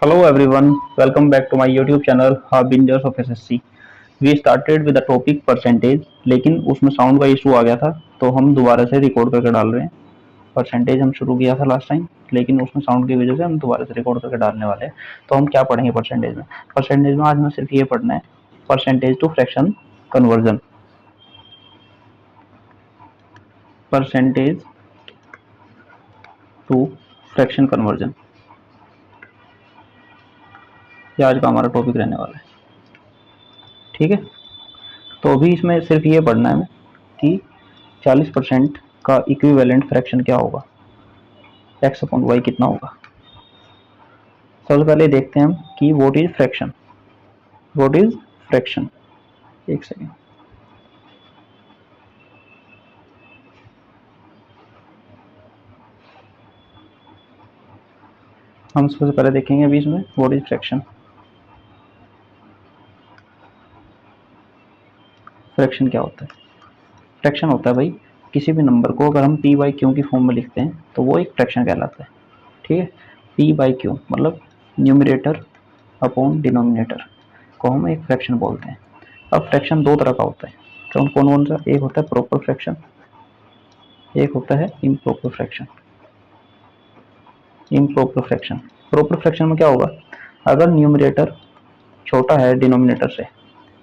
Hello everyone, welcome back to my YouTube channel Harbingers of SSC. We started with the topic percentage, लेकिन उसमें sound का issue आ गया था तो हम दोबारा से रिकॉर्ड करके डाल रहे हैं। परसेंटेज हम शुरू किया था लास्ट टाइम, लेकिन उसमें साउंड की वजह से हम दोबारा से रिकॉर्ड करके डालने वाले हैं। तो हम क्या पढ़ेंगे परसेंटेज में? परसेंटेज में आज हमें सिर्फ ये पढ़ना है, percentage to fraction conversion. Percentage to fraction conversion, ये आज का हमारा टॉपिक रहने वाला है। ठीक है, तो अभी इसमें सिर्फ ये पढ़ना है कि 40% का इक्विवेलेंट फ्रैक्शन क्या होगा, एक्स अपॉन वाई कितना होगा। सबसे पहले देखते हैं हम कि what is fraction. What is fraction, एक सेकेंड। हम सबसे पहले देखेंगे अभी इसमें व्हाट इज फ्रैक्शन। फ्रैक्शन क्या होता है? फ्रैक्शन होता है भाई, किसी भी नंबर को अगर हम पी बाई क्यू की फॉर्म में लिखते हैं तो वो एक फ्रैक्शन कहलाता है। ठीक है, पी बाई क्यू मतलब न्यूमरेटर अपॉन डिनोमिनेटर को हम एक फ्रैक्शन बोलते हैं। अब फ्रैक्शन दो तरह का होता है, कौन कौन सा? एक होता है प्रॉपर फ्रैक्शन, एक होता है improper fraction. Improper fraction, proper fraction में क्या होगा, अगर न्यूमरेटर छोटा है डिनोमिनेटर से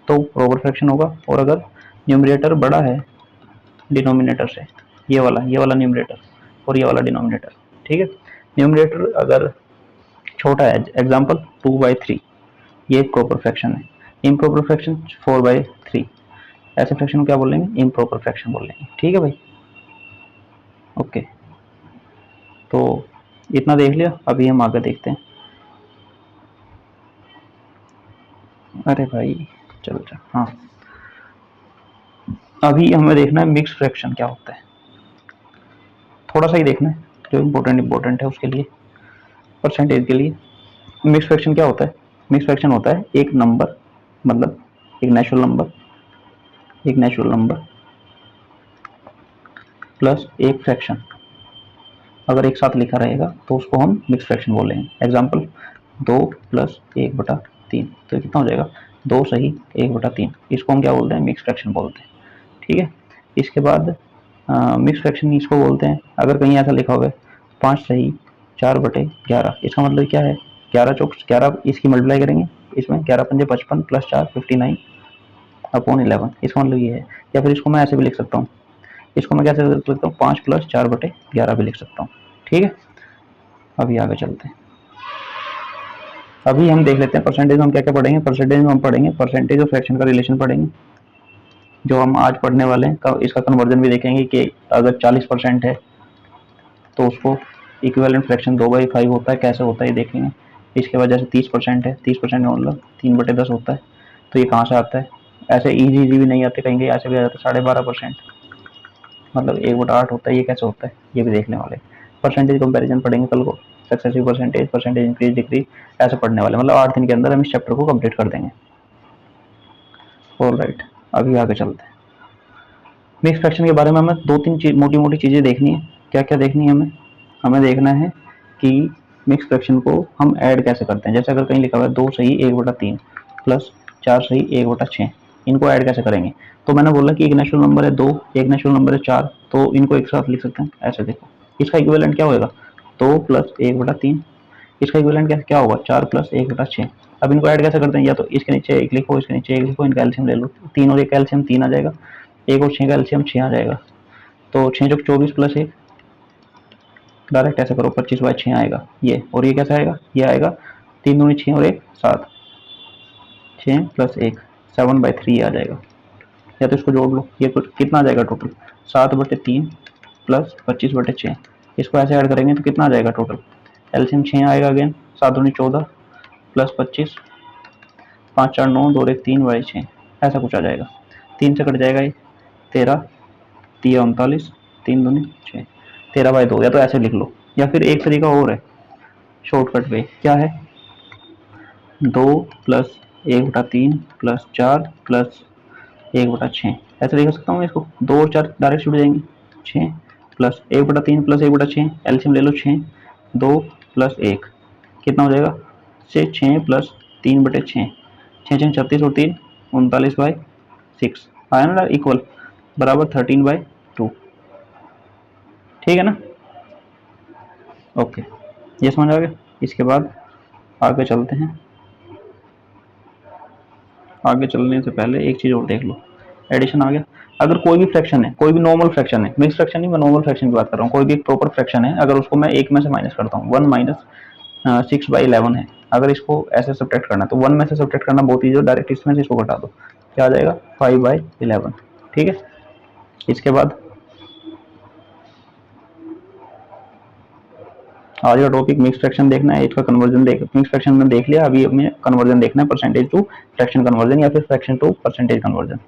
तो प्रॉपर फ्रैक्शन होगा, और अगर न्यूमरेटर बड़ा है डिनोमिनेटर से, ये वाला न्यूमरेटर और ये वाला डिनोमिनेटर, ठीक है, न्यूमरेटर अगर छोटा है, एग्जांपल 2/3, ये एक प्रॉपर फ्रैक्शन है। इम्प्रॉपर फ्रैक्शन 4/3, ऐसे फ्रैक्शन को क्या बोलेंगे? इम्प्रॉपर फ्रैक्शन बोलेंगे। ठीक है भाई, ओके। तो इतना देख लिया, अभी हम आगे देखते हैं। अरे भाई चलो चलो, हाँ, अभी हमें देखना है मिक्स फ्रैक्शन क्या होता है। थोड़ा सा ही देखना है, जो इम्पोर्टेंट है उसके लिए, परसेंटेज के लिए। मिक्स फ्रैक्शन क्या होता है? मिक्स फ्रैक्शन होता है एक नंबर, मतलब एक नेचुरल नंबर प्लस एक फ्रैक्शन अगर एक साथ लिखा रहेगा तो उसको हम मिक्स फ्रैक्शन बोलेंगे। एग्जांपल 2+1/3, तो कितना हो जाएगा? 2 सही 1/3, इसको हम क्या बोलते हैं? मिक्स फ्रैक्शन बोलते हैं। ठीक है, इसके बाद मिक्स फ्रैक्शन इसको बोलते हैं, अगर कहीं ऐसा लिखा हुआ है 5 सही 4/11, इसका मतलब क्या है? 11 चौक 11, इसकी मल्टीप्लाई करेंगे, इसमें 11 पंजे 55 प्लस 4 59 अपॉन 11, इसका मतलब ये है। या फिर इसको मैं ऐसे भी लिख सकता हूँ, इसको मैं कैसे लिख सकता हूँ? 5 + 4/11 भी लिख सकता हूँ। ठीक है, अभी आगे चलते हैं। अभी हम देख लेते हैं परसेंटेज में हम क्या क्या पढ़ेंगे। परसेंटेज में हम पढ़ेंगे परसेंटेज और फ्रैक्शन का रिलेशन पढ़ेंगे, जो हम आज पढ़ने वाले हैं। इसका कन्वर्जन भी देखेंगे कि अगर 40% है तो उसको इक्विवेलेंट फ्रैक्शन 2/5 होता है, कैसे होता है ये देखेंगे। इसके बाद जैसे 30% है, 30% का मतलब 3/10 होता है, तो ये कहाँ से आता है? ऐसे इजी भी नहीं आते, कहीं ऐसे भी आ जाते हैं 12.5%, मतलब 1/8 होता है, ये कैसे होता है ये भी देखने वाले। परसेंटेज कंपैरिजन पढ़ेंगे कल को, successive percentage, percentage increase decrease, ऐसे पढ़ने वाले, मतलब 8 दिन के अंदर हम इस चैप्टर को कंप्लीट कर देंगे। ऑलराइट, अभी आगे चलते हैं। मिक्स फ्रैक्शन के बारे में हमें दो तीन मोटी मोटी चीज़ें देखनी है। क्या क्या देखनी है हमें? हमें देखना है कि मिक्स फ्रैक्शन को हम ऐड कैसे करते हैं। जैसे अगर कहीं लिखा हुआ है 2 सही 1/3 प्लस 4 सही 1/6, इनको ऐड कैसे करेंगे? तो मैंने बोला कि एक नेचुरल नंबर है 2, एक नेचुरल नंबर है 4, तो इनको एक साथ लिख सकते हैं। ऐसे देखो, इसका इक्विवेलेंट क्या होगा? 2 + 1/3, इसका इक्विवेलेंट क्या होगा? 4 + 1/6। अब इनको ऐड कैसे करते हैं? या तो इसके नीचे एक लिखो, इसके नीचे एक लिखो, इनका एलसीएम ले लो, 3 और 1 का एलसीएम 3 आ जाएगा, 1 और 6 का एलसीएम 6 आ जाएगा, तो 6 चौक 24 प्लस 1, डायरेक्ट ऐसे करो, 25/6 आएगा ये, और ये कैसे आएगा? ये आएगा 3 दूनी 6 और 1 7, 6 + 1 7/3 आ जाएगा। या तो इसको जोड़ लो, ये कुछ कितना आ जाएगा टोटल? 7/3 प्लस 25/6, इसको ऐसे ऐड करेंगे तो कितना आ जाएगा टोटल? एलसीएम 6 आएगा अगेन, 7 दूनी 14 प्लस 25, 5 4 9 2 1 3/6, ऐसा कुछ आ जाएगा। 3 से कट जाएगा ये 13, 3 39, 3 दूनी 6, 13/2, या तो ऐसे लिख लो। या फिर एक तरीका और है शॉर्टकट वे, क्या है? 2 + 1/3 प्लस 4 प्लस 1/6, ऐसे लिख सकता हूँ इसको। 2 और 4 डायरेक्ट जुड़ जाएंगे, 6 प्लस 1/3 प्लस 1/6, एलसीएम ले लो 6, 2 + 1 कितना हो जाएगा? से 6 प्लस 3/6, 6 36 और 3 39/6 आया ना इक्वल बराबर 13/2। ठीक है ना, ओके, ये समझ आ गया। इसके बाद आगे चलते हैं। आगे चलने से पहले एक चीज़ और देख लो, एडिशन आ गया। अगर कोई भी फ्रैक्शन है, कोई भी नॉर्मल फ्रैक्शन है, मिक्स फ्रैक्शन नहीं, मैं नॉर्मल फ्रैक्शन की बात कर रहा हूँ, कोई भी प्रॉपर फ्रैक्शन है, अगर उसको मैं एक में से माइनस करता हूँ, 1 माइनस 6/11 है, अगर इसको ऐसे सब्ट्रैक्ट करना है तो 1 में से सब्ट्रैक्ट करना बहुत ईजी है, डायरेक्ट इसमें से इसको घटा दो, क्या आ जाएगा 5/11। ठीक है, इसके बाद आज का टॉपिक मिक्स फ्रैक्शन देखना है, इसका कन्वर्जन देख, मिक्स फ्रैक्शन में देख लिया, अभी हमें कन्वर्जन देखना है, परसेंटेज टू फ्रैक्शन कन्वर्जन या फिर फ्रैक्शन टू परसेंटेज कन्वर्जन।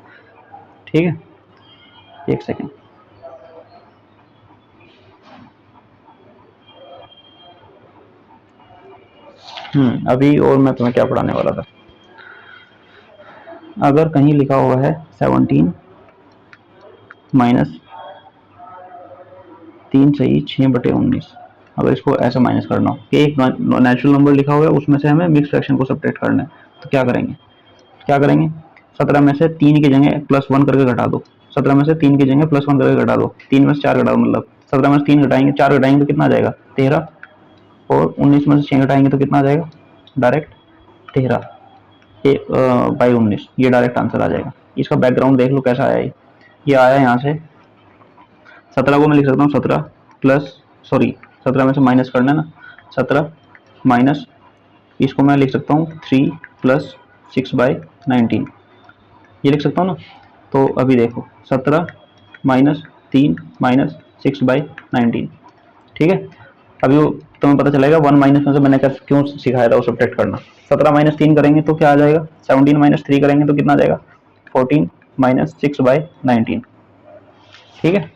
ठीक है, एक सेकेंड। अभी और मैं तुम्हें क्या पढ़ाने वाला था, अगर कहीं लिखा हुआ है 17 माइनस 3 सही 6/19, अगर इसको ऐसे माइनस करना हो कि एक नेचुरल नंबर लिखा हुआ है उसमें से हमें मिक्स फ्रैक्शन को सब्ट्रैक्ट करना है, तो क्या करेंगे, 17 में से 3 की जगह +1 करके घटा दो, 17 में से 3 की जगह +1 करके घटा दो, 3 में से 4 घटा दो, मतलब 17 में से 3 घटाएंगे, 4 घटाएंगे तो कितना आ जाएगा 13, और 19 में से 6 घटाएंगे तो कितना आ जाएगा डायरेक्ट 13 बाई 19, ये डायरेक्ट आंसर आ जाएगा। इसका बैकग्राउंड देख लो कैसा आया ये आया यहाँ से 17 को मैं लिख सकता हूँ 17 प्लस, सॉरी 17 में से माइनस करना है ना, 17 माइनस, इसको मैं लिख सकता हूँ 3 प्लस 6/19, ये लिख सकता हूँ ना। तो अभी देखो 17 माइनस 3 माइनस 6/19, ठीक है। अभी तुम्हें पता चलेगा 1 माइनस में से मैंने क्यों सिखाया था वो सब्ट्रैक्ट करना। 17 माइनस 3 करेंगे तो क्या आ जाएगा, 17 माइनस 3 करेंगे तो कितना आ जाएगा 14 माइनस 6/19। ठीक है,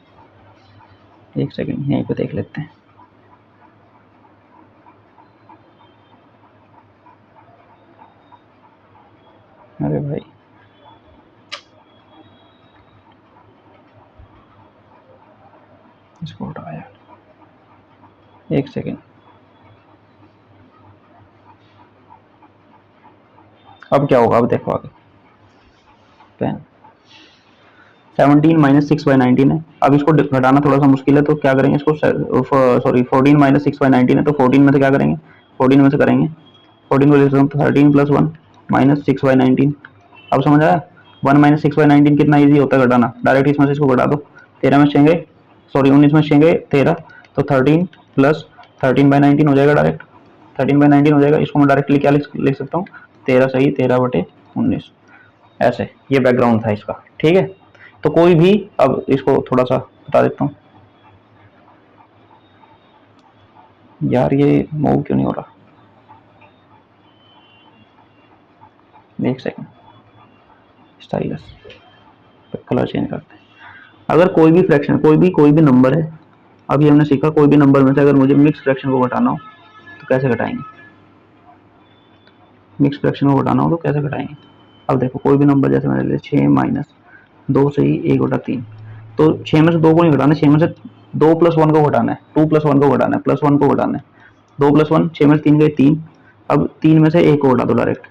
एक सेकेंड यहीं पे देख लेते हैं। अरे भाई इसको हटाया, एक सेकेंड। अब क्या होगा, अब देखो आगे, पेन 17 माइनस 6/19 है, अब इसको घटाना थोड़ा सा मुश्किल है, तो क्या करेंगे इसको, सॉरी 14 माइनस 6/19 है, तो 14 में से क्या करेंगे, 14 में से करेंगे 14 को लिख सकते हैं 13 प्लस 1 माइनस 6/19। अब समझ आया, 1 माइनस 6/19 कितना ईजी होता है घटाना, डायरेक्ट इसमें से इसको घटा दो, 13 में छेंगे, सॉरी 19 में छेंगे 13, तो 13 प्लस 13/19 हो जाएगा, डायरेक्ट 13/19 हो जाएगा। इसको मैं डायरेक्टली क्या लिख सकता हूँ, 13 सही 13/19, ऐसे। ये बैकग्राउंड था इसका, ठीक है। तो कोई भी, अब इसको थोड़ा सा बता देता हूँ, यार ये मूव क्यों नहीं हो रहा, एक सेकंड, स्टाइलस कलर चेंज करते हैं। अगर कोई भी फ्रैक्शन, कोई भी नंबर है, अभी हमने सीखा कोई भी नंबर में से अगर मुझे मिक्स फ्रैक्शन को घटाना हो तो कैसे घटाएंगे, मिक्स फ्रैक्शन को घटाना हो तो कैसे घटाएंगे। अब देखो कोई भी नंबर, जैसे मैंने लिया 6 माइनस 2 सही 1/3, तो 6 में से 2 को नहीं घटाना, 6 में से 2 प्लस 1 को घटाना है, 2 प्लस 1 को घटाना है, प्लस 1 को घटाना है, 2 प्लस 1 6 में से 3 गए 3, अब 3 में से 1 को घटा दो डायरेक्ट,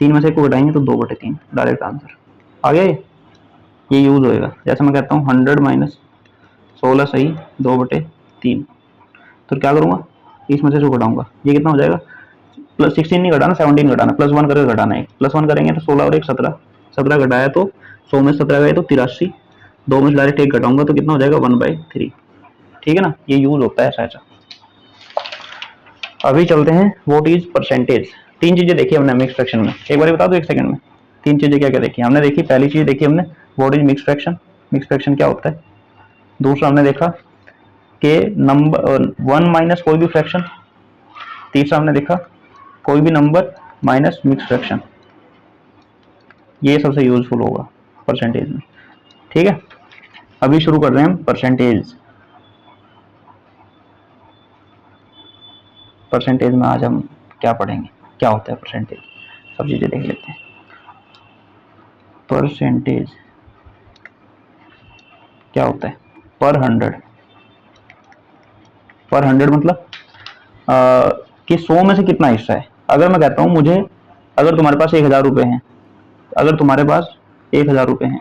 3 में से 1 को घटाएंगे तो 2/3, डायरेक्ट आंसर आ गया। ये यूज होएगा, जैसे मैं कहता हूँ 100 माइनस 16 सही 2/3, तो क्या करूँगा, इसमें से जो घटाऊंगा ये कितना हो जाएगा, प्लस 16 नहीं घटाना 17 घटाना, +1 करके घटाना है, +1 करेंगे तो 16 और 1 17, 17 घटाया तो 100 में 17 गए तो 83, 2 में से डायरेक्ट 1 घटाऊंगा तो कितना हो जाएगा 1/3। ठीक है ना, ये यूज होता है ऐसा ऐसा। अभी चलते हैं व्हाट इज परसेंटेज। 3 चीजें देखी हमने मिक्स फ्रैक्शन में, एक बार बता दो एक सेकंड में, 3 चीजें क्या क्या देखी हमने। देखी पहली चीज देखी हमने what is mix fraction, mix fraction क्या होता है। दूसरा हमने देखा कि नंबर 1 माइनस कोई भी फ्रैक्शन। तीसरा हमने देखा कोई भी नंबर माइनस मिक्स फ्रैक्शन, ये सबसे यूजफुल होगा परसेंटेज में। ठीक है, अभी शुरू कर रहे हैं हम परसेंटेज। परसेंटेज में आज हम क्या पढ़ेंगे, क्या होता है परसेंटेज, सब चीजें देख लेते हैं। परसेंटेज क्या होता है, पर 100, पर 100 मतलब कि 100 में से कितना हिस्सा है। अगर मैं कहता हूँ मुझे, अगर तुम्हारे पास 1,000 रुपये हैं, अगर तुम्हारे पास 1,000 रुपये हैं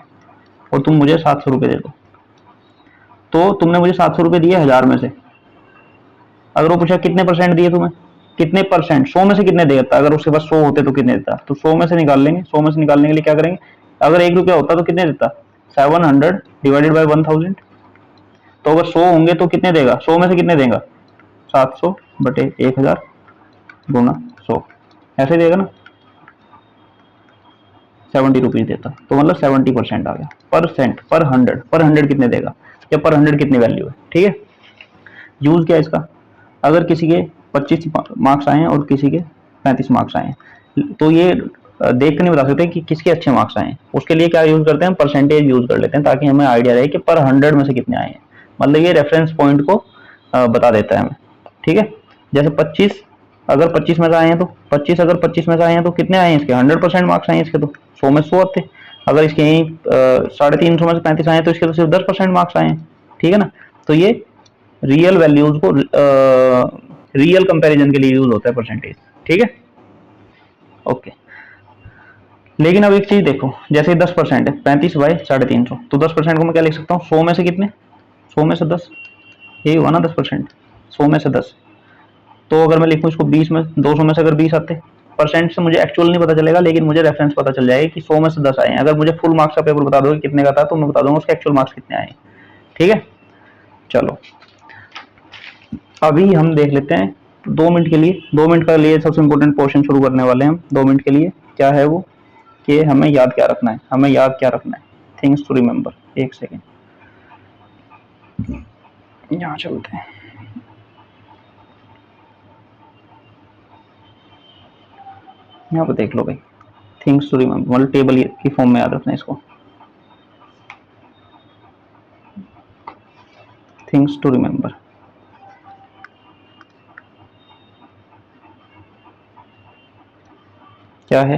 और तुम मुझे 700 रुपये दे दो, तो तुमने मुझे 700 रुपये दिए 1000 में से, अगर वो पूछा कितने परसेंट दिए तुम्हें, कितने परसेंट, 100 में से कितने देता, अगर उसके पास 100 होते तो कितने देता, तो 100 में से निकाल लेंगे। 100 में से निकालने के लिए क्या करेंगे, अगर 1 रुपया होता तो कितने देता, 700 डिवाइडेड बाई 1000। तो अगर 100 होंगे तो कितने देगा, 100 में से कितने देगा, 700 बटे 1000 गुना 100, ऐसे देगा ना, 70 रुपीज देता, तो मतलब 70% आ गया। परसेंट पर हंड्रेड, पर हंड्रेड कितने देगा, या पर हंड्रेड कितनी वैल्यू है, ठीक है। यूज क्या है इसका, अगर किसी के 25 मार्क्स आए हैं और किसी के 35 मार्क्स आए हैं, तो ये देख कर नहीं बता सकते कि किसके अच्छे मार्क्स आए हैं, उसके लिए क्या यूज करते हैं, परसेंटेज यूज कर लेते हैं, ताकि हमें आइडिया रहे कि पर 100 में से कितने आए हैं, मतलब ये रेफरेंस पॉइंट को बता देता है हमें, ठीक है। जैसे 25, अगर 25 में से आए हैं तो 25, अगर 25 में से आए हैं तो कितने आए हैं इसके, 100% मार्क्स आए हैं इसके, तो 100 में 100 आते। अगर इसके यहीं 350 में से 35 आए हैं तो इसके तो सिर्फ 10% मार्क्स आए हैं, ठीक है ना। तो ये रियल वैल्यूज को रियल कंपैरिजन के लिए यूज होता है परसेंटेज, ठीक है, ओके। लेकिन अब एक चीज देखो, जैसे 10% है, 35 बाई 350, तो 10% को मैं क्या लिख सकता हूँ, 100 में से कितने, 100 में से 10, यही हुआ ना 10%, 100 में से 10। तो अगर मैं लिखूँ इसको 20 में, 200 में से अगर 20 आते, परसेंट से मुझे एक्चुअल नहीं पता चलेगा, लेकिन मुझे रेफरेंस पता चल जाएगा कि 100 में से 10 आए हैं। अगर मुझे फुल मार्क्स का पेपर बता दोगे कितने का था, तो मैं बता दूंगा उसके एक्चुअल मार्क्स कितने आए, ठीक है। चलो अभी हम देख लेते हैं 2 मिनट के लिए, 2 मिनट का लिए सबसे इंपॉर्टेंट पोर्शन शुरू करने वाले हैं हम 2 मिनट के लिए। क्या है वो, कि हमें याद क्या रखना है, हमें याद क्या रखना है, थिंग्स टू रिमेंबर। एक सेकेंड, यहाँ चलते हैं, यहाँ पे देख लो भाई, थिंग्स टू रिमेंबर मतलब टेबल की फॉर्म में याद रखना है इसको, थिंग्स टू रिमेंबर। क्या है,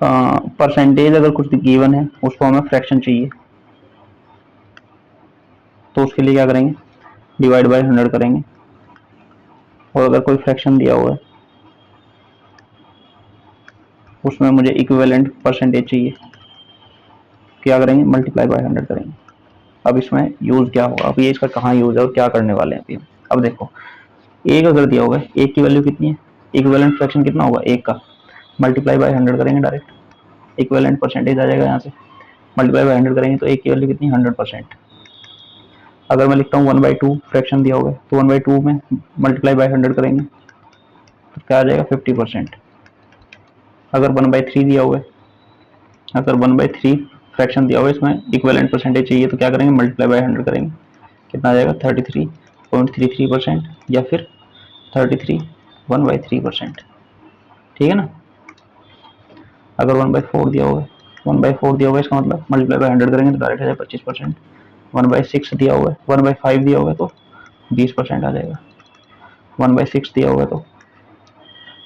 परसेंटेज अगर कुछ गिवन है उसको हमें फ्रैक्शन चाहिए, तो उसके लिए क्या करेंगे, डिवाइड बाय 100 करेंगे। और अगर कोई फ्रैक्शन दिया हुआ है उसमें मुझे इक्विवेलेंट परसेंटेज चाहिए, क्या करेंगे, मल्टीप्लाई बाय 100 करेंगे। अब इसमें यूज क्या होगा, अब ये इसका कहाँ यूज है और क्या करने वाले हैं अभी हम। अब देखो, एक अगर दिया होगा, एक की वैल्यू कितनी है, इक्विवेलेंट फ्रैक्शन कितना होगा, एक का, मल्टीप्लाई बाय 100 करेंगे डायरेक्ट, इक्विवेलेंट परसेंटेज आ जाएगा यहाँ से, मल्टीप्लाई बाय 100 करेंगे तो एक की वैल्यू कितनी, 100%। अगर मैं लिखता हूँ 1/2 फ्रैक्शन दिया होगा, तो 1/2 में मल्टीप्लाई बाय 100 करेंगे तो क्या आ जाएगा, 50%। अगर 1/3 दिया हुआ है, अगर 1/3 फ्रैक्शन दिया हुआ है, इसमें इक्विवेलेंट परसेंटेज चाहिए, तो क्या करेंगे, मल्टीप्लाई बाय 100 करेंगे, कितना आ जाएगा, 33.33%, या फिर 33 1/3%, ठीक है ना। अगर 1/4 दिया हुआ है, 1/4 दिया हुआ है, इसका मतलब मल्टीप्लाई बाय 100 करेंगे तो डायरेक्ट आ जाएगा 25%। 1/6 दिया हुआ है, 1/5 दिया हुआ है तो 20% आ जाएगा। 1/6 दिया हुआ है तो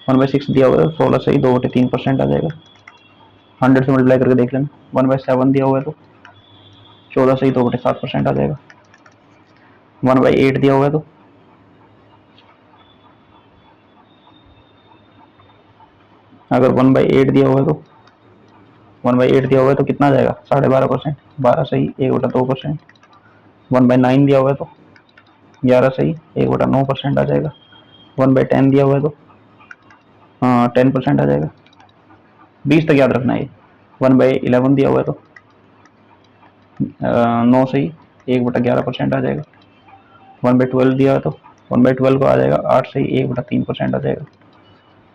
1/6 दिया हुआ है, 16 से ही 2/3% आ जाएगा। 100 से मल्टीप्लाई करके देख लेना। 1/7 दिया हुआ है तो 14 से ही 2/7% आ जाएगा। 1/8 दिया हुआ है तो अगर 1/8 दिया हुआ है तो 1/8 दिया हुआ है तो कितना आ जाएगा, 12.5%, 12 से ही 1/2%। 1/9 दिया हुआ है तो 11 से ही 1/9% आ जाएगा। 1/10 दिया हुआ है तो 10% आ जाएगा। 20 तक याद रखना है। 1/11 दिया हुआ है तो 9 से ही 1/11% आ जाएगा। 1/12 दिया है तो 1/12 को आ जाएगा 8 से ही 1/3% आ जाएगा।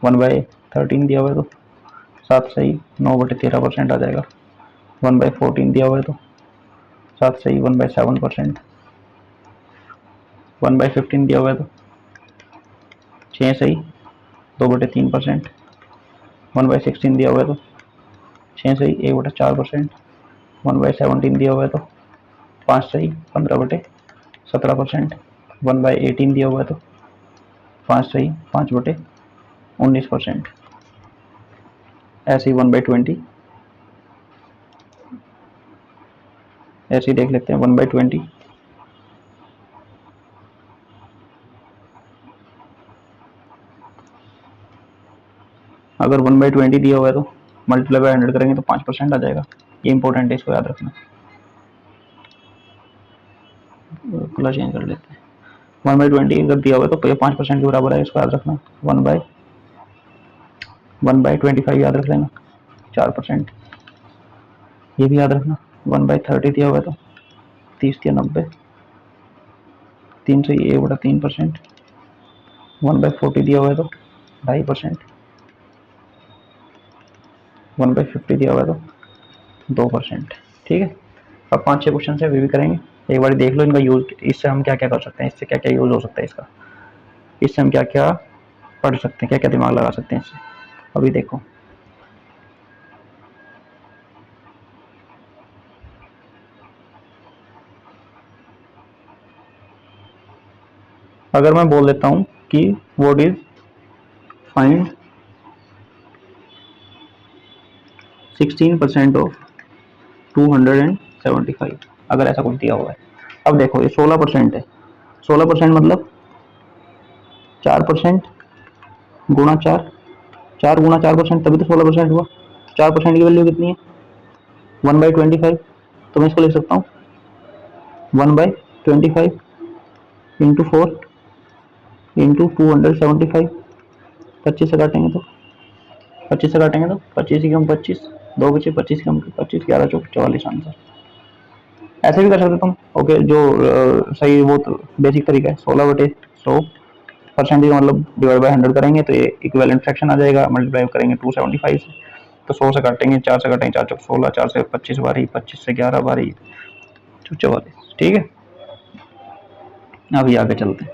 1/13 दिया हुआ है तो 7 से ही 9/13% आ जाएगा। 1/14 दिया हुआ है तो 7 से ही 1/7%। 1/15 दिया हुआ है तो 6 से ही 2/3%। 1/16 दिया हुआ है तो 6 से ही 1/4%। 1/17 दिया हुआ है तो 5 से ही 15/17%। 1/18 दिया हुआ है तो 5 से ही 5/19%। ऐसे ही 1/20, ऐसे ही देख लेते हैं 1/20। अगर 1/20 दिया हुआ है तो मल्टीप्लाई बाय 100 करेंगे तो 5% आ जाएगा। ये इंपॉर्टेंट है, इसको याद रखना। खुला चेंज कर लेते हैं। 1/20 अगर दिया हुआ है तो ये 5% के बराबर है, इसको याद रखना। 1/25 याद रख लेना, 4%। ये भी याद रखना। 1/30 दिया हुआ है तो 30 या 90, 3 से ये बड़ा 3%। 1/40 दिया हुआ है तो 2.5%। 1/50 दिया हुआ है तो 2%। ठीक है, अब 5-6 क्वेश्चन है, वे भी करेंगे। एक बार देख लो इनका यूज, इससे हम क्या क्या कर सकते हैं, इससे क्या क्या यूज हो सकता है इसका, इससे हम क्या क्या पढ़ सकते हैं, क्या क्या दिमाग लगा सकते हैं इससे। अभी देखो, अगर मैं बोल देता हूं कि व्हाट इज फाइंड 16% ऑफ 275, अगर ऐसा कुछ दिया हुआ है। अब देखो ये 16% है। 16% मतलब 4% गुणा 4, 4 गुणा 4%, तभी तो 16% हुआ। 4% की वैल्यू कितनी है? 1/25। तो मैं इसको लिख सकता हूँ 1/25 इंटू 4 इंटू 275। 25 से काटेंगे तो 25 की कम 25, 2 बचे, 25 की कम 25, 11 चौक 44 आंसर। ऐसे भी कर सकते तुम। ओके, जो सही वो तो बेसिक तरीका है। 16/100 मतलब डिवाइड बाय 100 करेंगे तो ये इक्विवेलेंट फ्रैक्शन आ जाएगा। मल्टीप्लाई करेंगे 275 से, तो 100 से काटेंगे, 4 से काटेंगे, 4 चौक 16, 4 से 25 बारी, 25 से 11 बारी, 44। ठीक है, अभी आगे चलते हैं।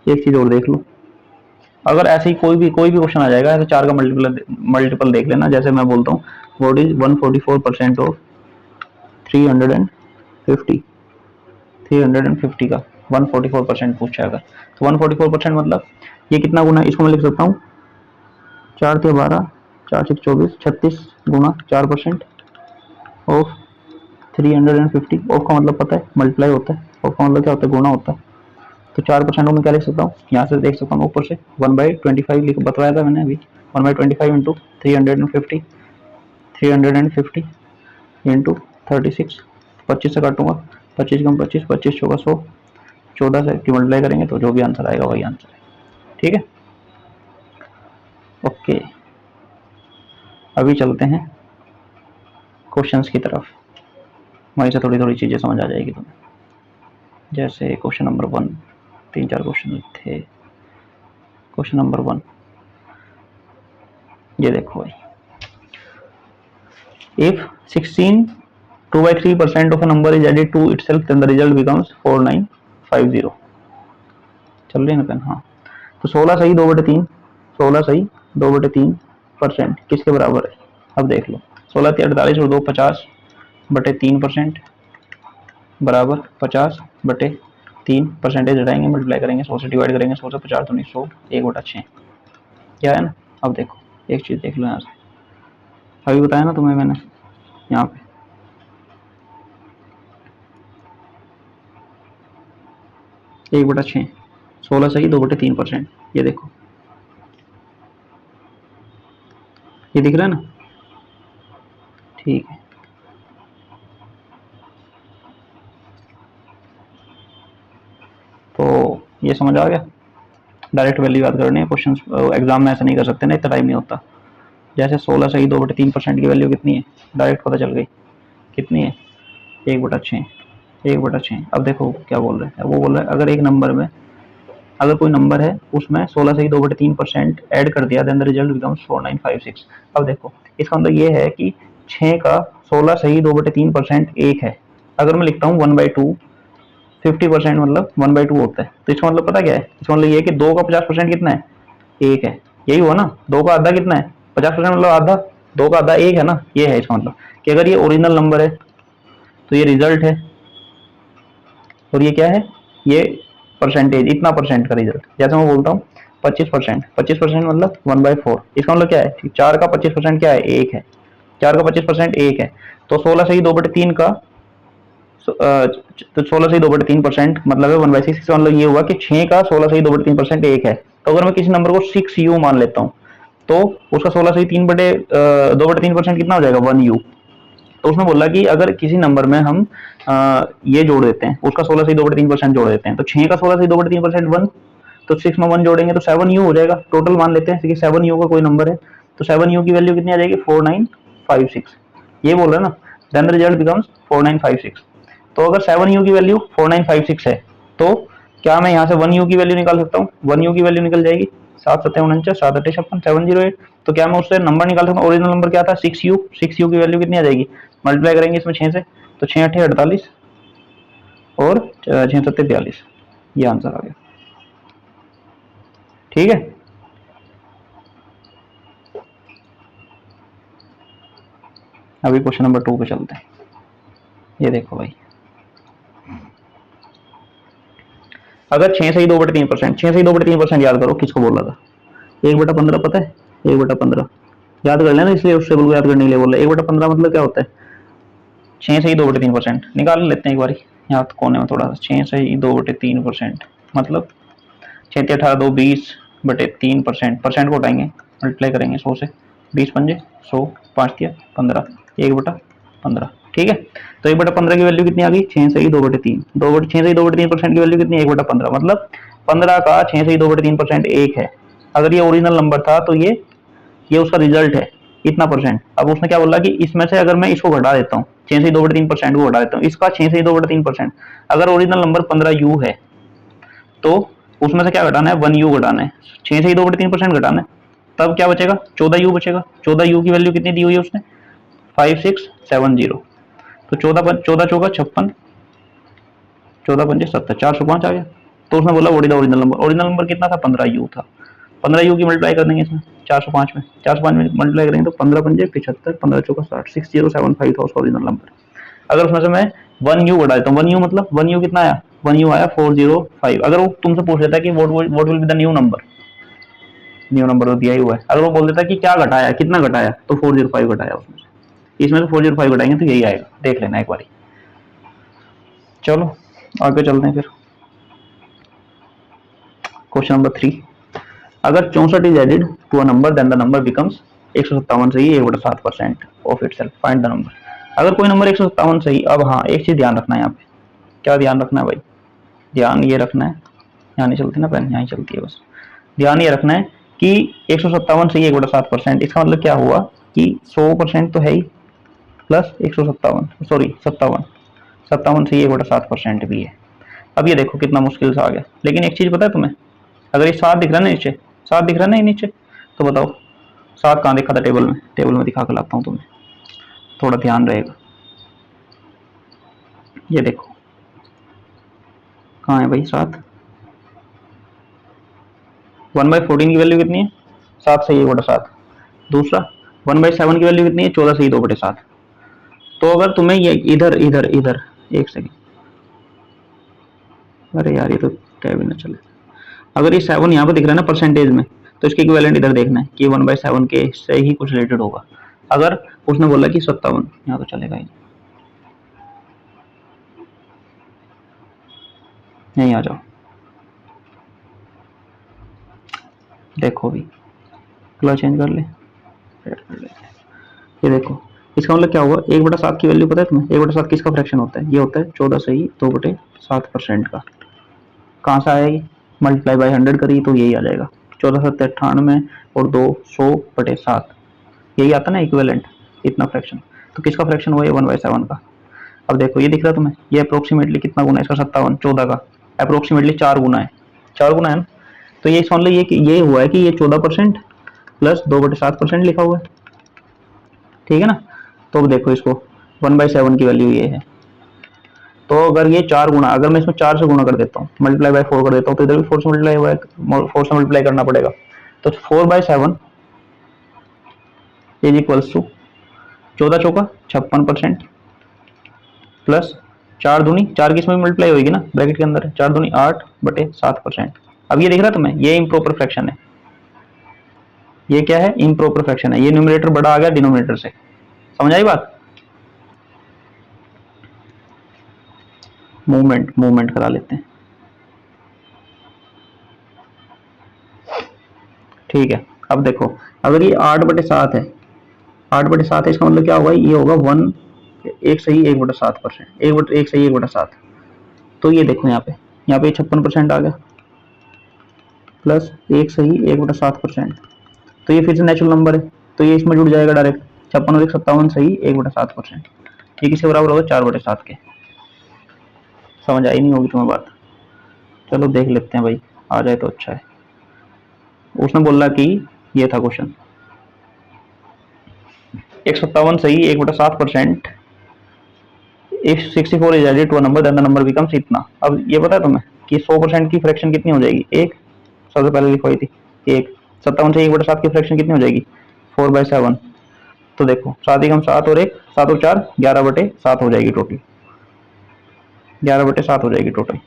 एक चीज और देख लो, अगर ऐसे ही कोई भी क्वेश्चन आ जाएगा तो 4 का मल्टीपल देख लेना। जैसे मैं बोलता हूँ व्हाट इज 144% ऑफ 350, 350 का 144% पूछा अगर, तो 144% मतलब ये कितना गुना, इसको मैं लिख सकता हूँ 4 से 12, 4 से 24, 36 गुना 4% ऑफ 350। ऑफ का मतलब पता है मल्टीप्लाई होता है, ऑफ का मतलब क्या होता है, गुना होता है। तो 4% में क्या लिख सकता हूँ, यहाँ से देख सकता हूँ ऊपर से 1/25 लिख बताया था मैंने अभी। 1/25 इंटू 350, 350 इंटू 36, 25 से काटूंगा, 25 कम 25, 25 चौका 100, 14 से मल्टीप्लाई करेंगे तो जो भी आंसर आएगा वही आंसर है। ठीक है, ओके, अभी चलते हैं क्वेश्चंस की तरफ। वहीं से थोड़ी थोड़ी चीज़ें समझ आ जाएगी तुम्हें। जैसे क्वेश्चन नंबर 1, 3-4 क्वेश्चन थे। क्वेश्चन नंबर 1 ये देखो भाई, if 16 2/3% of a number is added to itself then the result becomes 4950। चल रही है ना पेन? हाँ, तो 16 सही 2/3, 16 सही 2/3% किसके बराबर है? अब देख लो, 16 × 48 और 2 50/3% बराबर 50/3। परसेंटेज हटाएंगे, मल्टीप्लाई करेंगे, 100 से डिवाइड करेंगे, 100 से 50 तो नहीं, 100 1/6 क्या है ना। अब देखो एक चीज देख लो यहाँ से, अभी बताया ना तुम्हें मैंने यहाँ पे, एक बटा 6, 16 सही 2/3%। ये देखो, ये दिख रहा है ना? ठीक है, तो ये समझ आ गया। डायरेक्ट वैल्यू याद करनी है, क्वेश्चन एग्जाम में ऐसा नहीं कर सकते ना, इतना टाइम नहीं होता। जैसे 16 सही 2/3% की वैल्यू कितनी है, डायरेक्ट पता चल गई कितनी है, 1/6, 1/6। अब देखो क्या बोल रहे हैं, वो बोल रहे हैं अगर एक नंबर में, अगर कोई नंबर है उसमें 16 से ही 2/3% ऐड कर दिया, देन द रिजल्ट बिकम्स 4956। अब देखो इसका मतलब ये है कि 6 का 16 से ही 2/3% 1 है। अगर मैं लिखता हूँ 1/2, 50% मतलब 1/2 होता है, तो इसका मतलब पता क्या है, इसका मतलब ये है कि 2 का 50% कितना है, 1 है। यही हुआ ना, 2 का आधा कितना है, 50% मतलब आधा, 2 का आधा 1 है ना। ये है इसका मतलब कि अगर ये ओरिजिनल नंबर है तो ये रिजल्ट है, और ये क्या है, ये परसेंटेज, इतना परसेंट का रिजल्ट। जैसे मैं बोलता हूँ 25%, 25% मतलब 1/4। इसका मतलब क्या है, 4 का 25% क्या है, 1 है। 4 का 25% 1 है, तो 16 से ही 2/3 का, तो 16 से ही 2/3% मतलब है 1/6। इसका मतलब ये हुआ कि 6 का 16 से ही 2/3% 1 है। तो अगर मैं किसी नंबर को 6u मान लेता हूँ तो उसका 16 से 2/3% कितना हो जाएगा, 1u। तो उसने बोला कि अगर किसी नंबर में हम ये जोड़ देते हैं, उसका 16 से 2/3% जोड़ देते हैं, तो 6 का 16 से 2/3% 1, तो 6 में 1 जोड़ेंगे तो 7u हो जाएगा। टोटल मान लेते हैं कि 7u का कोई नंबर है, तो 7u की वैल्यू कितनी आ जाएगी, 4956। ये बोल रहा है ना, देन द रिजल्ट बिकम्स 4956। तो अगर 7u की वैल्यू 4956 है तो क्या मैं यहाँ से 1u की वैल्यू निकाल सकता हूँ, 1u की वैल्यू निकल जाएगी 7×7 = 49, 7×8 = 56, 708। तो क्या मैं उससे नंबर निकाल सकता हूँ, ओरिजिनल नंबर क्या था, 6u। 6u की वैल्यू कितनी आ जाएगी, मल्टीप्लाई करेंगे इसमें 6 से, तो 6×8 = 48 और 6×7 = 42। ये आंसर आ गया। ठीक है, अभी क्वेश्चन नंबर 2 पे चलते हैं। ये देखो भाई, अगर 6 से ही 2/3%, 6 से ही 2/3% याद करो किसको बोला था, 1/15 पता है, 1/15 याद कर लेना, इसलिए उस टेबल को याद करने के लिए बोला। 1/15 मतलब क्या होता है, 6 से ही 2/3% निकाल लेते हैं एक बार, यहाँ तो कोने में थोड़ा सा, 6 से ही 2/3% मतलब 6 × 18 = 2, 20/3%, परसेंट को उठाएंगे, मल्टीप्लाई करेंगे 100 से, 20×5 = 100, 5×3 = 15, 1/15। ठीक है, तो 1/15 की वैल्यू कितनी आ गई, 6 से ही 2/3, 6 से ही 2/3% की वैल्यू कितनी है, 1/15 मतलब 15 का 6 से ही 2/3% 1 है। अगर ये ओरिजिनल नंबर था तो ये उसका रिजल्ट है इतना परसेंट। अब उसने क्या बोला कि इसमें से अगर मैं इसको घटा देता हूँ, 6 से 2/3% को घटा देता हूँ, इसका 6 से 2/3%, अगर ओरिजिनल नंबर 15u है तो उसमें से क्या घटाना है, 1u घटाना है, 6 से ही 2/3% घटाना है, तब क्या बचेगा, 14u बचेगा। 14u की वैल्यू कितनी दी हुई है उसने, 5670। तो 14 चौका 56, 14×5 = 70, 405 आ गया। तो उसने बोला what is the original number, original number कितना था, 15u था। 15u की मल्टीप्लाई कर देंगे इसमें 405 में, 405 में मल्टीप्लाई करेंगे तो 15×5 = 75, 15 चौका 60, 6075 था उसका ओरिजिनल नंबर। अगर उसमें से मैं 1u बढ़ा देता हूँ, 1u मतलब 1u कितना आया, 1u आया 405। अगर वो तुमसे पूछ लेता है कि what will be the new number तो दिया ही हुआ है, अगर वो बोल देता है कि क्या घटाया, कितना घटाया, तो 405 घटाया उसमें से, इसमें से 405 घटाएंगे तो यही आएगा, देख लेना एक बार। चलो आगे चलते हैं फिर, क्वेश्चन नंबर 3। अगर 64 is added to a number then the number becomes 157 से ही 1/7% of itself, find the number. अगर कोई नंबर 157 से ही, अब हाँ एक चीज ध्यान रखना है यहाँ पे, क्या ध्यान रखना है भाई, ध्यान ये रखना है, यहाँ नहीं चलती ना पेन, यहाँ चलती है बस। ध्यान ये रखना है कि 157 से ही 1/7%, इसका मतलब क्या हुआ कि 100% तो है ही, प्लस 157, सॉरी 57, 57 से ही 1/7% भी है। अब ये देखो कितना मुश्किल से आ गया, लेकिन एक चीज पता है तुम्हें, अगर ये 7 दिख रहा है ना नीचे, 7 दिख रहा है ना ये नीचे, तो बताओ 7 कहाँ देखा था टेबल में, टेबल में दिखा कर लाता हूँ तुम्हें, थोड़ा ध्यान रहेगा। ये देखो कहाँ है भाई 7, 1/14 की वैल्यू कितनी है, 7 से ही 1/7। दूसरा 1/7 की वैल्यू कितनी है, 14 से ही 2/7। तो अगर तुम्हें ये इधर इधर इधर, एक सेकेंड, अरे यार ये तो टैब ही ना चले, अगर ये 7 यहाँ पे दिख रहा है ना परसेंटेज में, तो इसके इक्विवेलेंट इधर देखना है कि 1/7 के से ही कुछ रिलेटेड होगा। अगर उसने बोला कि 57, यहाँ तो चलेगा ही नहीं, आ जाओ देखो भी, कलर चेंज कर ले, ये देखो इसका मतलब क्या हुआ, 1/7 की वैल्यू पता है तुम्हें, 1/7 किसका फ्रैक्शन होता है, ये होता है 14 से ही 2/7% का। कहाँ से आया ये, मल्टीप्लाई बाई 100 करी तो यही आ जाएगा, 14×7 = 98 और 2 100/7, यही आता ना इक्विवेलेंट, इतना फ्रैक्शन। तो किसका फ्रैक्शन हुआ, ये 1/7 का। अब देखो ये दिख रहा है तुम्हें, ये अप्रोक्सीमेटली कितना गुना है इसका, 57, 14 का अप्रोक्सीमेटली 4 गुना है, 4 गुना है ना। तो ये इसका मतलब ये हुआ है कि ये 14% प्लस 2/7% लिखा हुआ है, ठीक है ना। तो अब देखो इसको 1/7 की वैल्यू ये है, तो अगर ये 4 गुना, अगर मैं इसमें 4 से गुना कर देता हूँ, मल्टीप्लाई बाय 4 कर देता हूँ, तो इधर भी 4 से मल्टीप्लाई करना पड़ेगा। तो 4/7 इज इक्वल्स टू 14 चौका 56% प्लस 4 दूनी, 4 की इसमें मल्टीप्लाई होगी ना, ब्रैकेट के अंदर 4 दूनी 8/7%। अब ये दिख रहा है तुम्हें, ये इम्प्रॉपर फ्रैक्शन है, ये क्या है, इम्प्रॉपर फ्रैक्शन है, ये न्यूमरेटर बड़ा आ गया डिनोमिनेटर से, समझ आई बात। मूवमेंट करा लेते हैं, ठीक है। अब देखो, अगर ये 8/7 है, 8/7 है, इसका मतलब क्या होगा, ये होगा 1 एक सही 1/7%, एक सही 1/7। तो ये देखो यहाँ पे 56% आ गया, प्लस एक सही 1/7%। तो ये फिर से नेचुरल नंबर है, तो ये इसमें जुड़ जाएगा डायरेक्ट। 56 और 57 सही 1/7%। ये किसके बराबर होगा, 4/7 के। समझ आई नहीं होगी तुम्हें बात? चलो देख लेते हैं भाई, आ जाए तो अच्छा है। उसने बोला कि ये था क्वेश्चन, 157 सही 1/7%। If 64 is added to a number then the number becomes इतना। अब ये पता है तुम्हें कि 100% की फ्रैक्शन कितनी हो जाएगी, एक। सबसे पहले लिखवाई थी एक। 57 से 1/7 की फ्रैक्शन कितनी हो जाएगी, 4/7। तो देखो 7 एकम 7 और 1, 7 और 4 11/7 हो जाएगी टोटल, 11/7 हो जाएगी टोटल।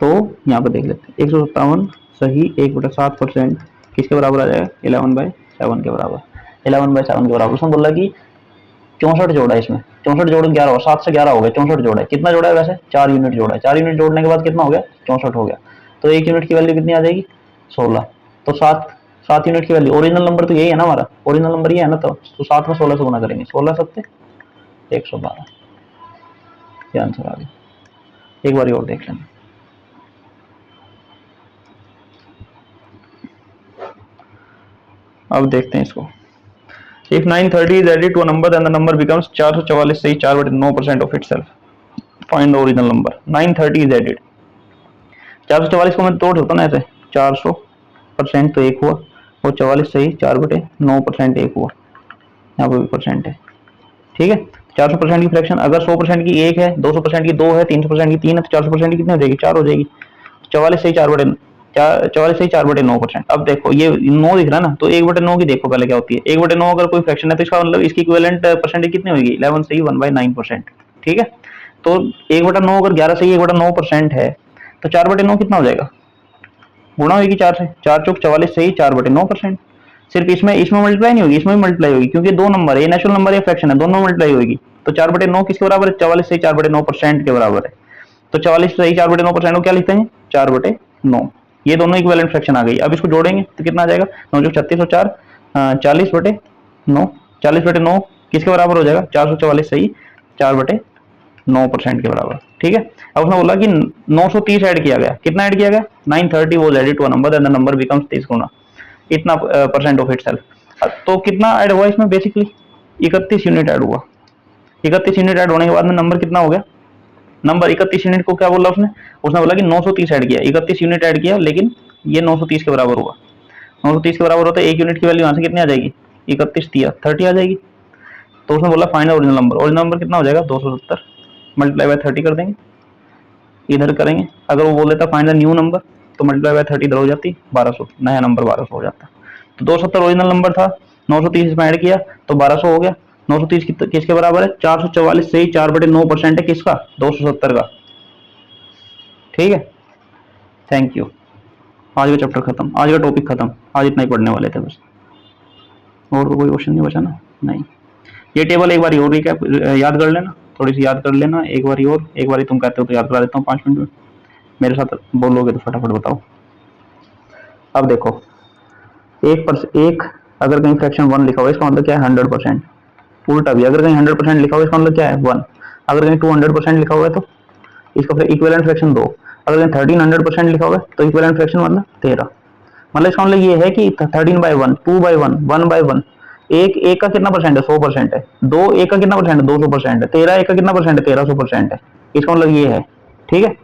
तो यहाँ पे देख लेते हैं, 157 सही 1/7% किसके बराबर आ जाएगा, 11/7 के बराबर। 11/7 के बराबर। उसने बोला कि 64 जोड़ा है इसमें, 64 जोड़ 11 हो, 7 से 11 हो गया, 64 जोड़ा है। कितना जोड़ा है वैसे, 4 यूनिट जोड़ा है। 4 यूनिट जोड़ने के बाद कितना हो गया, 64 हो गया। तो 1 यूनिट की वैल्यू कितनी आ जाएगी, 16। तो 7 यूनिट की वैल्यू, ओरिजिनल नंबर तो यही है ना हमारा, ओरिजिनल नंबर ये है ना। तो 7 में 16 से गुना करेंगे, 16 सत्ते 112। ये आंसर आ गया। एक बार और देख लेना। अब देखते हैं इसको। If 930 is added to a number, then the number becomes 444 सही 4/9% of itself. Find the original number. 930 is added. 444 को मैं तोड़ सकता हूँ ना ऐसे, 400% तो एक हुआ, और 44 सही 4/9% एक हुआ। यहाँ पर भी परसेंट है, ठीक है। 400% की फ्रैक्शन अगर 100% की एक है, 200% की दो है, 300% की तीन है, तो 400% की कितनी हो जाएगी, 4 हो जाएगी। 44 सही 4/9%। अब देखो ये 9 दिख रहा है ना, तो 1/9 की देखो पहले क्या होती है। 1/9 अगर कोई फ्रैक्शन है तो इसका मतलब इसकी इक्विवेलेंट परसेंटेज कितनी होगी, 11 सही 1/9%, ठीक है। तो 1/9 अगर 11 सही 1/9% है, तो 4/9 कितना हो जाएगा, गुणा होगी 4 से, 4 चौक 44 सही 4/9%। सिर्फ इसमें मल्टीप्लाई नहीं होगी, इसमें भी मल्टीप्लाई होगी, क्योंकि दो नंबर है, ये नेचुरल नंबर या फ्रैक्शन है, दोनों मल्टीप्लाई होगी। तो 4/9 किसके बराबर है, 44 सही 4/9% के बराबर है। तो 44 सही 4/9% को क्या लिखते हैं, 4/9। ये दोनों इक्विवेलेंट फ्रैक्शन आ गई। अब इसको जोड़ेंगे तो कितना आ जाएगा, 9 जो 36 और 4 40/9। 40/9 किसके बराबर हो जाएगा, 444 सही 4/9% के बराबर, ठीक है। अब उसने बोला कि 930 ऐड किया गया, कितना ऐड किया गया, 930 was added to a number then the number becomes 30 गुना इतना परसेंट ऑफ इटसेल्फ। तो कितना ऐड हुआ इसमें, बेसिकली 31 यूनिट ऐड हुआ। 31 यूनिट ऐड होने के बाद में नंबर कितना हो गया, नंबर 31 यूनिट को क्या बोला उसने, उसने बोला कि 930 ऐड किया, 31 यूनिट ऐड किया, लेकिन ये 930 के बराबर हुआ। 930 के बराबर होता है, एक यूनिट की वैल्यू यहाँ से कितनी आ जाएगी, 31 30 आ जाएगी। तो उसने बोला find original number. Original number कितना हो जाएगा, 270 मल्टीप्लाई बाय 30 कर देंगे, इधर करेंगे। अगर वो बोल देता फाइंड द न्यू नंबर, तो मल्टीप्लाई बाय 30 इधर हो जाती, 1200, नया नंबर 1200 हो जाता। तो 270 ओरिजिनल नंबर था, 930 इसमें ऐड किया तो 1200 हो गया। 930 किसके बराबर है, 444 से ही 4/9% है किसका, 270 का, ठीक है। Thank you. आज का चैप्टर खत्म, आज का टॉपिक खत्म, आज इतना ही पढ़ने वाले थे बस, और तो कोई क्वेश्चन नहीं बचा ना, नहीं। ये टेबल एक बार और रिकैप याद कर लेना, थोड़ी सी याद कर लेना एक बार और, एक बार तुम कहते हो तो याद करा देता हूँ 5 मिनट में, मेरे साथ बोलोगे तो फटाफट बताओ। अब देखो, एक अगर कहीं फ्रैक्शन 1 लिखा हुआ है, इसका मतलब क्या है, 100%। उल्टा भी, अगर कहीं 100% लिखा हुआ है, इसका मतलब क्या है, 1। अगर कहीं 200% लिखा हुआ है तो इसका फिर इक्विवेलेंट फ्रैक्शन 2। अगर कहीं 1300% लिखा हुआ है तो इक्विवेलेंट फ्रैक्शन मतलब 13। मतलब इसका मतलब ये है कि 13/1, 2/1, 1/1। एक का कितना परसेंट है, 100% है। दो एक का कितना परसेंट है, 200% है। 13 एक का कितना परसेंट है, 1300% है। इसका मतलब ये है, ठीक है।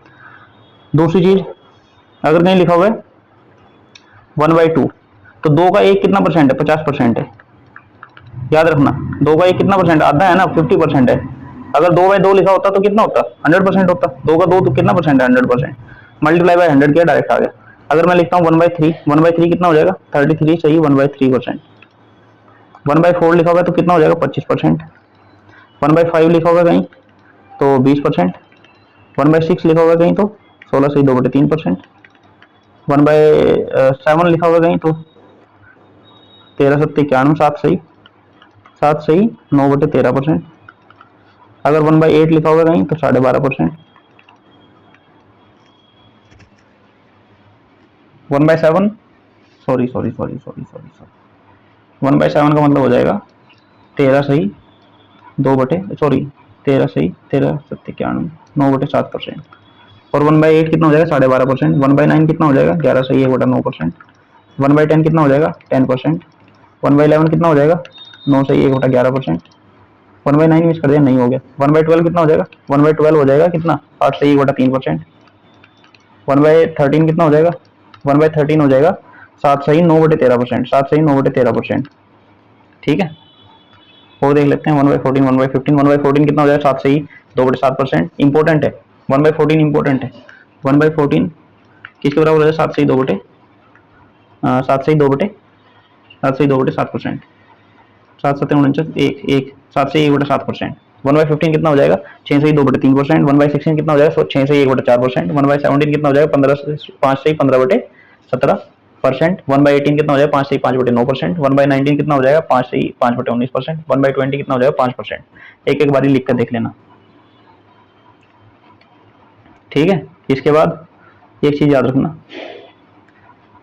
दूसरी चीज, अगर कहीं लिखा हुआ है 1/2, तो दो का एक कितना परसेंट है, 50% है। याद रखना, दो का एक कितना परसेंट, आधा है ना, 50% है। अगर 2/2 लिखा होता तो कितना होता, 100% होता। दो का दो तो कितना परसेंट है, 100%। मल्टीप्लाई बाय 100 किया, डायरेक्ट आ गया। अगर मैं लिखता हूँ 1/3, 1/3 कितना हो जाएगा, 33 सही 1/3%। 1/4 लिखा होगा तो कितना हो जाएगा, 25%। 1/5 लिखा होगा कहीं तो 20%। 1/6 लिखा होगा कहीं तो 16 सही 2/3%। 1/7 लिखा होगा कहीं तो 13 7 91, 7 सही 9/13%। अगर 1/8 लिखा होगा कहीं तो 12.5%, 1/7, sorry sorry sorry sorry sorry sorry 1/7 का मतलब हो जाएगा 13 सही 2 सॉरी 13 सही 13 7 9/7%। और 1/8 कितना हो जाएगा 12.5%। 1/9 कितना हो जाएगा 11 सही 1/9%। 1/10 कितना हो जाएगा 10%। 1/11 कितना हो जाएगा 9 सही 1/11%। 1/9 मिस कर दिया नहीं हो गया। 1/12 कितना हो जाएगा 1/12 हो जाएगा कितना 8 सही 1/3%। 1/13 कितना हो जाएगा 1/13 हो जाएगा 7 सही 9/13%। 7 सही 9/13%। ठीक है, वो देख लेते हैं 1/14 1/15। 1/14 कितना हो जाएगा 7 सही 2/7%। इंपॉर्टेंट है 1/14 इंपॉर्टेंट है। 1/14 किसके बराबर हो जाएगा 7 सही 2/7%। 7 7 49 एक एक 7 से 1/7%। 1/15 कितना हो जाएगा 6 से 2/3%। 1/16 कितना हो जाएगा 6 से 1/4%। 1/17 कितना हो जाएगा 15 से 5 से 15/17%। 1/18 कितना हो जाएगा 5 से 5/9%। 1/19 कितना हो जाएगा 5 से 5/19%। 1/20 कितना हो जाएगा 5%। एक एक बारी लिख कर देख लेना। ठीक है, इसके बाद एक चीज याद रखना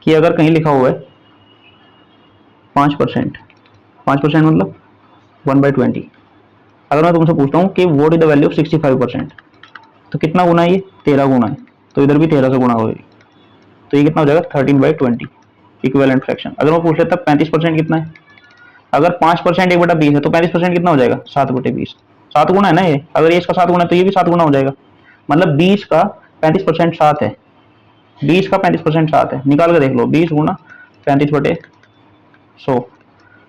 कि अगर कहीं लिखा हुआ है 5%, 5% मतलब 1/20। अगर मैं तुमसे पूछता हूँ कि what is the value of 65%, तो कितना गुना है ये 13 गुना है, तो इधर भी 13 से गुना होगी, तो ये कितना हो जाएगा 13/20 इक्विवेलेंट फ्रैक्शन। अगर मैं पूछ लेता 35% कितना है, अगर 5% 1/20 है तो 35% कितना हो जाएगा 7/20। 7 गुना है ना ये, अगर ये इसका 7 गुना है तो ये भी 7 गुना हो जाएगा। मतलब 20 का 35% 7 है, 20 का 35% 7 है, निकाल के देख लो 20 गुना 35/100,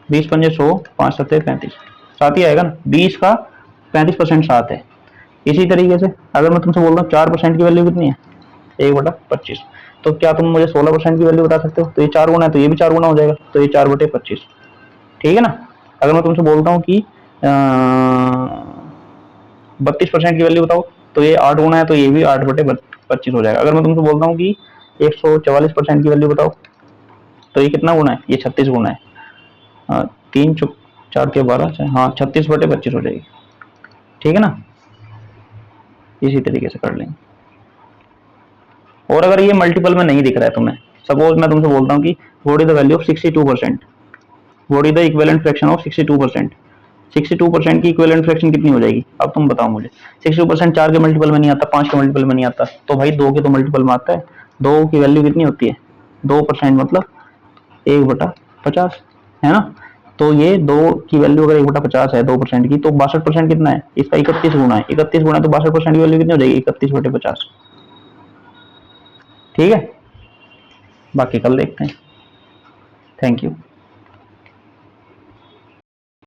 20 पंजे 100, 5 7 35, 7 ही आएगा ना। 20 का 35% 7 है। इसी तरीके से अगर मैं तुमसे बोल रहा हूँ 4% की वैल्यू कितनी है 1/25, तो क्या तुम मुझे 16% की वैल्यू बता सकते हो? तो ये 4 गुना है तो ये भी 4 गुना हो जाएगा, तो ये 4/25। ठीक है ना। अगर मैं तुमसे बोलता हूँ कि 32% की वैल्यू बताओ, तो ये 8 गुना है तो ये भी 8/25 हो जाएगा। अगर मैं तुमसे बोलता हूँ कि 144% की वैल्यू बताओ, तो ये कितना गुना है, ये 36 गुना है। 3 चुप 4 के 12, हाँ 36/25 हो जाएगी। ठीक है ना, इसी तरीके से कर लेंगे। और अगर ये मल्टीपल में नहीं दिख रहा है तुम्हें, सपोज मैं तुमसे बोलता हूँ कि what is the value of 62%, what is the equivalent fraction of 62%। 62% की इक्विवेलेंट फ्रैक्शन कितनी हो जाएगी, अब तुम बताओ मुझे। 62% 4 के मल्टीपल में नहीं आता, 5 के मल्टीपल में नहीं आता, तो भाई 2 के तो मल्टीपल में आता है। 2 की वैल्यू कितनी होती है 2%, मतलब 1/50 है ना। तो ये 2 की वैल्यू अगर 1/50 है 2% की, तो 62% कितना है इसका 31 गुना है। 31 गुना तो 62% की वैल्यू कितनी हो जाएगी 31/50। ठीक है, बाकी कल देखते हैं। Thank you.